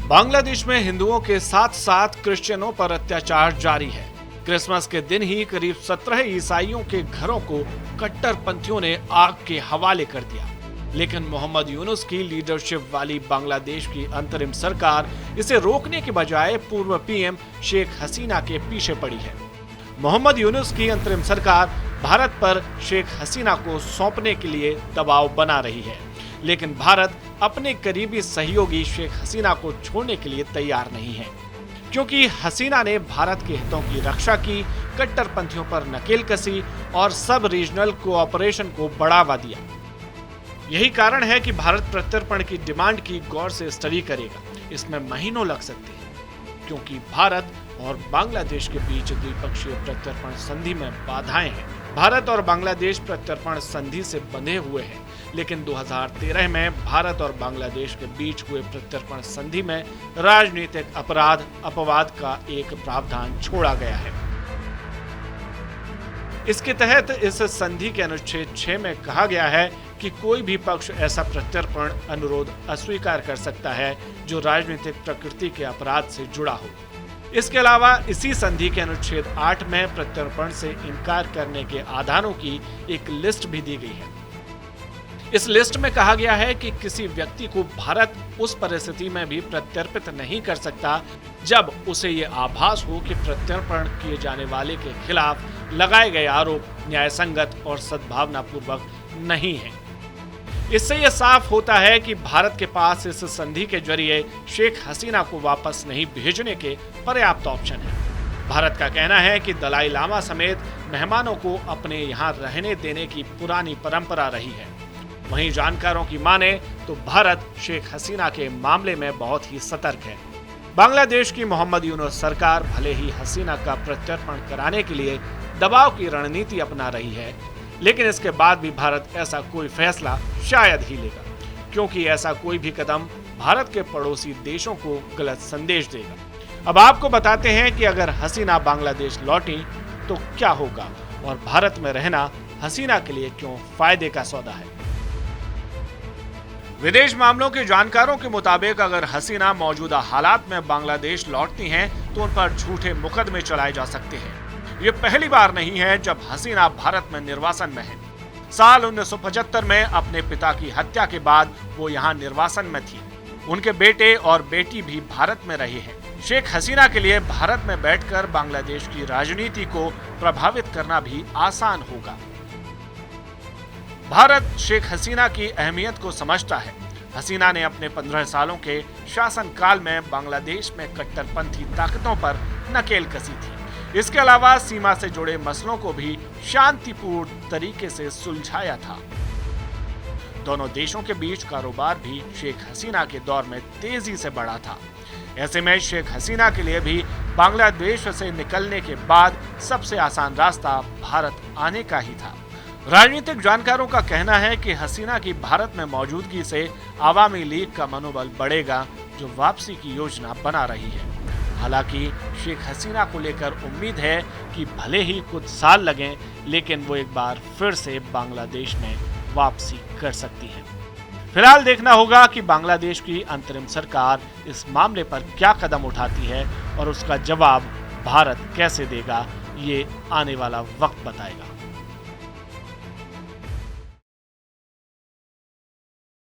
बांग्लादेश में हिंदुओं के साथ साथ क्रिश्चियनों पर अत्याचार जारी है। क्रिसमस के दिन ही करीब 17 ईसाइयों के घरों को कट्टरपंथियों ने आग के हवाले कर दिया। लेकिन मोहम्मद यूनुस की लीडरशिप वाली बांग्लादेश की अंतरिम सरकार इसे रोकने के बजाय पूर्व पीएम शेख हसीना के पीछे पड़ी है। मोहम्मद यूनुस की अंतरिम सरकार भारत पर शेख हसीना को सौंपने के लिए दबाव बना रही है, लेकिन भारत अपने करीबी सहयोगी शेख हसीना को छोड़ने के लिए तैयार नहीं है, क्योंकि हसीना ने भारत के हितों की रक्षा की, कट्टरपंथियों पर नकेल कसी और सब रीजनल कोऑपरेशन को बढ़ावा दिया। यही कारण है कि भारत प्रत्यर्पण की डिमांड की गौर से स्टडी करेगा। इसमें महीनों लग सकते हैं, क्योंकि भारत और बांग्लादेश के बीच द्विपक्षीय प्रत्यर्पण संधि में बाधाएं हैं। भारत और बांग्लादेश प्रत्यर्पण संधि से बंधे हुए हैं, लेकिन 2013 में भारत और बांग्लादेश के बीच हुए प्रत्यर्पण संधि में राजनीतिक अपराध अपवाद का एक प्रावधान छोड़ा गया है। इसके तहत इस संधि के अनुच्छेद 6 में कहा गया है कि कोई भी पक्ष ऐसा प्रत्यर्पण अनुरोध अस्वीकार कर सकता है जो राजनीतिक प्रकृति के अपराध से जुड़ा हो। इसके अलावा इसी संधि के अनुच्छेद 8 में प्रत्यर्पण से इनकार करने के आधारों की एक लिस्ट भी दी गई है। इस लिस्ट में कहा गया है कि किसी व्यक्ति को भारत उस परिस्थिति में भी प्रत्यर्पित नहीं कर सकता जब उसे ये आभास हो कि प्रत्यर्पण किए जाने वाले के खिलाफ लगाए गए आरोप न्यायसंगत और सद्भावनापूर्वक नहीं है। इससे यह साफ होता है कि भारत के पास इस संधि के जरिए शेख हसीना को वापस नहीं भेजने के पर्याप्त ऑप्शन है। भारत का कहना है कि दलाई लामा समेत मेहमानों को अपने यहाँ रहने देने की पुरानी परंपरा रही है। वहीं जानकारों की माने तो भारत शेख हसीना के मामले में बहुत ही सतर्क है। बांग्लादेश की मोहम्मद यूनुस सरकार भले ही हसीना का प्रत्यर्पण कराने के लिए दबाव की रणनीति अपना रही है, लेकिन इसके बाद भी भारत ऐसा कोई फैसला शायद ही लेगा, क्योंकि ऐसा कोई भी कदम भारत के पड़ोसी देशों को गलत संदेश देगा। अब आपको बताते हैं कि अगर हसीना बांग्लादेश लौटी तो क्या होगा और भारत में रहना हसीना के लिए क्यों फायदे का सौदा है। विदेश मामलों के जानकारों के मुताबिक अगर हसीना मौजूदा हालात में बांग्लादेश लौटती हैं तो उन पर झूठे मुकदमे चलाए जा सकते हैं। ये पहली बार नहीं है जब हसीना भारत में निर्वासन में है। साल 1975 में अपने पिता की हत्या के बाद वो यहाँ निर्वासन में थी। उनके बेटे और बेटी भी भारत में रहे हैं। शेख हसीना के लिए भारत में बैठकर बांग्लादेश की राजनीति को प्रभावित करना भी आसान होगा। भारत शेख हसीना की अहमियत को समझता है। हसीना ने अपने 15 सालों के शासनकाल में बांग्लादेश में कट्टरपंथी ताकतों पर नकेल कसी थी। इसके अलावा सीमा से जुड़े मसलों को भी शांतिपूर्ण तरीके से सुलझाया था। दोनों देशों के बीच कारोबार भी शेख हसीना के दौर में तेजी से बढ़ा था। ऐसे में शेख हसीना के लिए भी बांग्लादेश से निकलने के बाद सबसे आसान रास्ता भारत आने का ही था। राजनीतिक जानकारों का कहना है कि हसीना की भारत में मौजूदगी से आवामी लीग का मनोबल बढ़ेगा, जो वापसी की योजना बना रही है। हालांकि शेख हसीना को लेकर उम्मीद है कि भले ही कुछ साल लगें, लेकिन वो एक बार फिर से बांग्लादेश में वापसी कर सकती है। फिलहाल देखना होगा कि बांग्लादेश की अंतरिम सरकार इस मामले पर क्या कदम उठाती है और उसका जवाब भारत कैसे देगा, ये आने वाला वक्त बताएगा।